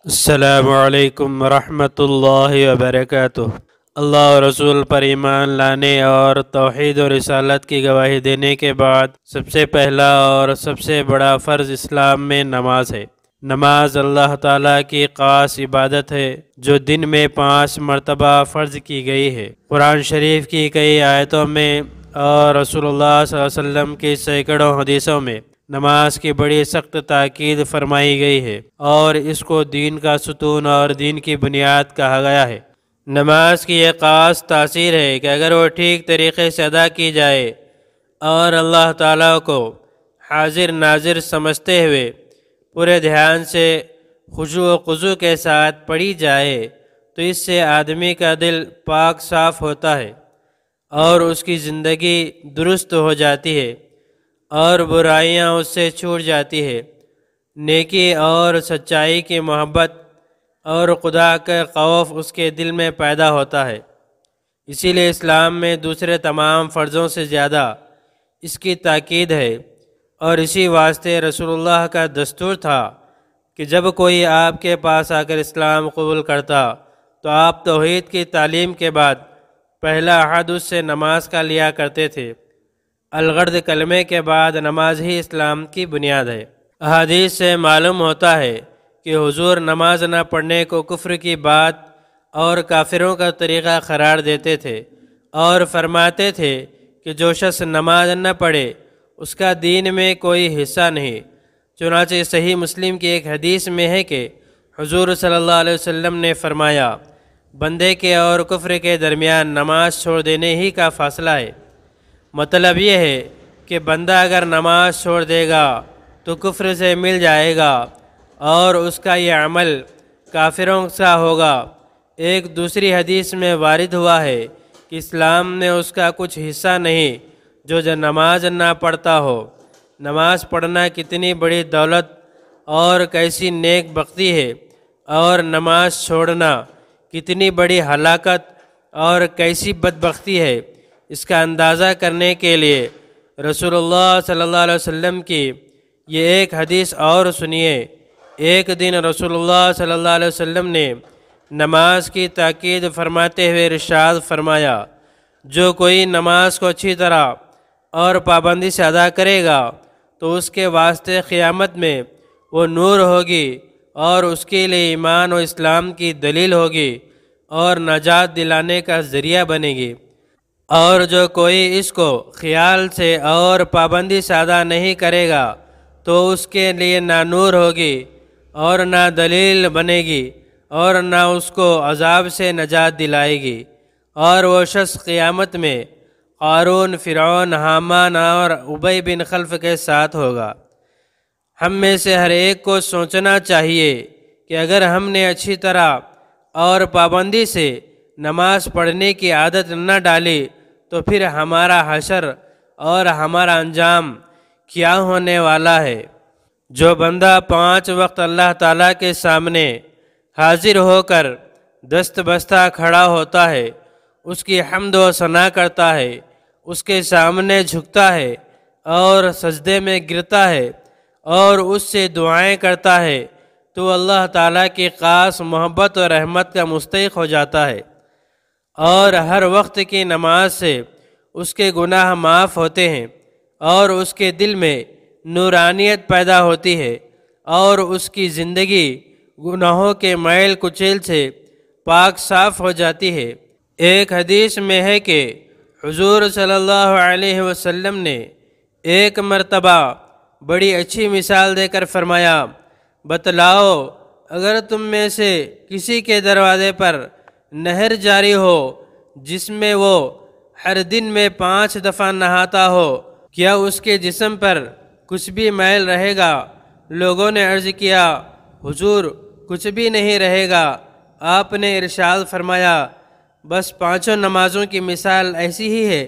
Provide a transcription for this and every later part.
السلام علیکم ورحمۃ اللہ وبرکاتہ۔ اللہ و رسول پر ایمان لانے اور توحید و رسالت کی گواہی دینے کے بعد سب سے پہلا اور سب سے بڑا فرض اسلام میں نماز ہے۔ نماز اللہ تعالیٰ کی خاص عبادت ہے جو دن میں 5 مرتبہ فرض کی گئی ہے۔ قرآن شریف کی کئی آیتوں میں اور رسول اللہ صلی اللہ علیہ وسلم کی سینکڑوں حدیثوں میں نماز کی بڑی سخت تاکید فرمائی گئی ہے اور اس کو دین کا ستون اور دین کی بنیاد کہا گیا ہے۔ نماز کی یہ خاص تاثیر ہے کہ اگر وہ ٹھیک طریقے سے ادا کی جائے اور اللہ تعالیٰ کو حاضر ناظر سمجھتے ہوئے پورے دھیان سے خشوع و خضوع کے ساتھ پڑھی جائے تو اس سے آدمی کا دل پاک صاف ہوتا ہے اور اس کی زندگی درست ہو جاتی ہے اور برائیاں اس سے چھوٹ جاتی ہے۔ نیکی اور سچائی کی محبت اور خدا کا خوف اس کے دل میں پیدا ہوتا ہے۔ اسی لیے اسلام میں دوسرے تمام فرضوں سے زیادہ اس کی تاکید ہے اور اسی واسطے رسول اللہ کا دستور تھا کہ جب کوئی آپ کے پاس آ کر اسلام قبول کرتا تو آپ توحید کی تعلیم کے بعد پہلا عہد اس سے نماز کا لیا کرتے تھے۔ الغرض کلمے کے بعد نماز ہی اسلام کی بنیاد ہے۔ احادیث سے معلوم ہوتا ہے کہ حضور نماز نہ پڑھنے کو کفر کی بات اور کافروں کا طریقہ قرار دیتے تھے اور فرماتے تھے کہ جو شخص نماز نہ پڑھے اس کا دین میں کوئی حصہ نہیں۔ چنانچہ صحیح مسلم کی ایک حدیث میں ہے کہ حضور صلی اللہ علیہ وسلم نے فرمایا، بندے کے اور کفر کے درمیان نماز چھوڑ دینے ہی کا فاصلہ ہے۔ مطلب یہ ہے کہ بندہ اگر نماز چھوڑ دے گا تو کفر سے مل جائے گا اور اس کا یہ عمل کافروں سا ہوگا۔ ایک دوسری حدیث میں وارد ہوا ہے کہ اسلام نے اس کا کچھ حصہ نہیں جو نماز نہ پڑھتا ہو۔ نماز پڑھنا کتنی بڑی دولت اور کیسی نیک بختی ہے اور نماز چھوڑنا کتنی بڑی ہلاکت اور کیسی بدبختی ہے، اس کا اندازہ کرنے کے لیے رسول اللہ صلی اللہ علیہ وسلم کی یہ ایک حدیث اور سنیے۔ ایک دن رسول اللہ صلی اللہ علیہ وسلم نے نماز کی تاکید فرماتے ہوئے ارشاد فرمایا، جو کوئی نماز کو اچھی طرح اور پابندی سے ادا کرے گا تو اس کے واسطے قیامت میں وہ نور ہوگی اور اس کے لیے ایمان و اسلام کی دلیل ہوگی اور نجات دلانے کا ذریعہ بنے گی، اور جو کوئی اس کو خیال سے اور پابندی سے ادا نہیں کرے گا تو اس کے لیے نہ نور ہوگی اور نہ دلیل بنے گی اور نہ اس کو عذاب سے نجات دلائے گی، اور وہ شخص قیامت میں قارون، فرعون، حامان اور ابی بن خلف کے ساتھ ہوگا۔ ہم میں سے ہر ایک کو سوچنا چاہیے کہ اگر ہم نے اچھی طرح اور پابندی سے نماز پڑھنے کی عادت نہ ڈالی تو پھر ہمارا حشر اور ہمارا انجام کیا ہونے والا ہے۔ جو بندہ 5 وقت اللہ تعالیٰ کے سامنے حاضر ہو کر دست بستہ کھڑا ہوتا ہے، اس کی حمد و ثنا کرتا ہے، اس کے سامنے جھکتا ہے اور سجدے میں گرتا ہے اور اس سے دعائیں کرتا ہے تو اللہ تعالیٰ کی خاص محبت و رحمت کا مستحق ہو جاتا ہے، اور ہر وقت کی نماز سے اس کے گناہ معاف ہوتے ہیں اور اس کے دل میں نورانیت پیدا ہوتی ہے اور اس کی زندگی گناہوں کے میل کچیل سے پاک صاف ہو جاتی ہے۔ ایک حدیث میں ہے کہ حضور صلی اللہ علیہ وسلم نے ایک مرتبہ بڑی اچھی مثال دے کر فرمایا، بتلاؤ اگر تم میں سے کسی کے دروازے پر نہر جاری ہو جس میں وہ ہر دن میں 5 دفعہ نہاتا ہو، کیا اس کے جسم پر کچھ بھی میل رہے گا؟ لوگوں نے عرض کیا، حضور کچھ بھی نہیں رہے گا۔ آپ نے ارشاد فرمایا، بس 5 نمازوں کی مثال ایسی ہی ہے،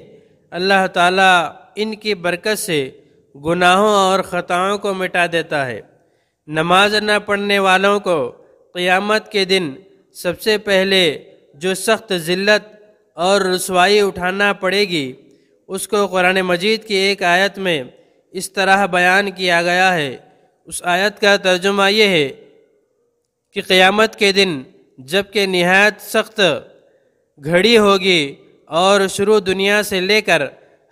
اللہ تعالیٰ ان کی برکت سے گناہوں اور خطاؤں کو مٹا دیتا ہے۔ نماز نہ پڑھنے والوں کو قیامت کے دن سب سے پہلے جو سخت ذلت اور رسوائی اٹھانا پڑے گی اس کو قرآن مجید کی ایک آیت میں اس طرح بیان کیا گیا ہے۔ اس آیت کا ترجمہ یہ ہے کہ قیامت کے دن جب کہ نہایت سخت گھڑی ہوگی اور شروع دنیا سے لے کر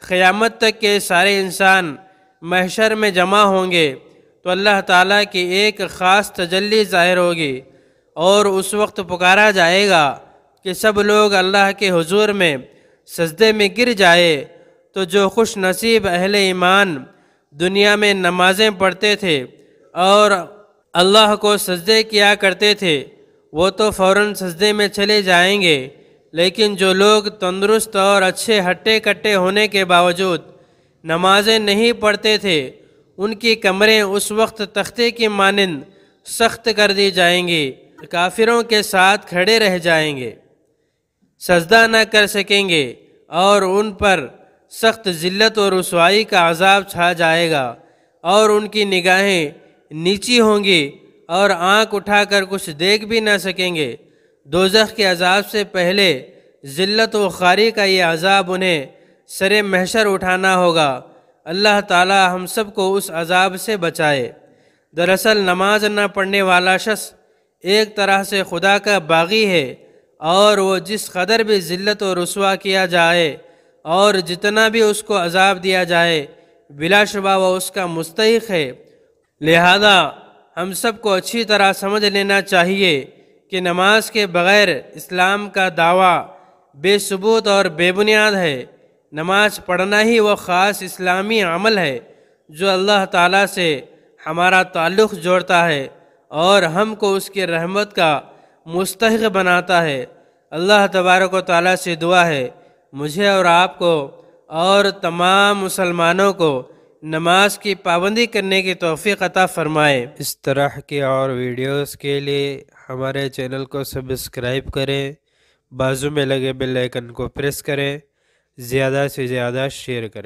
قیامت تک کے سارے انسان محشر میں جمع ہوں گے تو اللہ تعالیٰ کی ایک خاص تجلی ظاہر ہوگی اور اس وقت پکارا جائے گا کہ سب لوگ اللہ کے حضور میں سجدے میں گر جائے تو جو خوش نصیب اہل ایمان دنیا میں نمازیں پڑھتے تھے اور اللہ کو سجدے کیا کرتے تھے وہ تو فوراً سجدے میں چلے جائیں گے، لیکن جو لوگ تندرست اور اچھے ہٹے کٹے ہونے کے باوجود نمازیں نہیں پڑھتے تھے ان کی کمریں اس وقت تختے کی مانند سخت کر دی جائیں گی، کافروں کے ساتھ کھڑے رہ جائیں گے، سجدہ نہ کر سکیں گے اور ان پر سخت ذلت و رسوائی کا عذاب چھا جائے گا اور ان کی نگاہیں نیچی ہوں گی اور آنکھ اٹھا کر کچھ دیکھ بھی نہ سکیں گے۔ دوزخ کے عذاب سے پہلے ذلت و خواری کا یہ عذاب انہیں سر محشر اٹھانا ہوگا۔ اللہ تعالی ہم سب کو اس عذاب سے بچائے۔ دراصل نماز نہ پڑھنے والا شخص ایک طرح سے خدا کا باغی ہے اور وہ جس قدر بھی ذلت و رسوا کیا جائے اور جتنا بھی اس کو عذاب دیا جائے بلا شبہ وہ اس کا مستحق ہے۔ لہذا ہم سب کو اچھی طرح سمجھ لینا چاہیے کہ نماز کے بغیر اسلام کا دعویٰ بے ثبوت اور بے بنیاد ہے۔ نماز پڑھنا ہی وہ خاص اسلامی عمل ہے جو اللہ تعالیٰ سے ہمارا تعلق جوڑتا ہے اور ہم کو اس کی رحمت کا مستحق بناتا ہے۔ اللہ تبارک و تعالیٰ سے دعا ہے مجھے اور آپ کو اور تمام مسلمانوں کو نماز کی پابندی کرنے کی توفیق عطا فرمائے۔ اس طرح کی اور ویڈیوز کے لیے ہمارے چینل کو سبسکرائب کریں، بازو میں لگے بیل آئیکن کو پریس کریں، زیادہ سے زیادہ شیئر کریں۔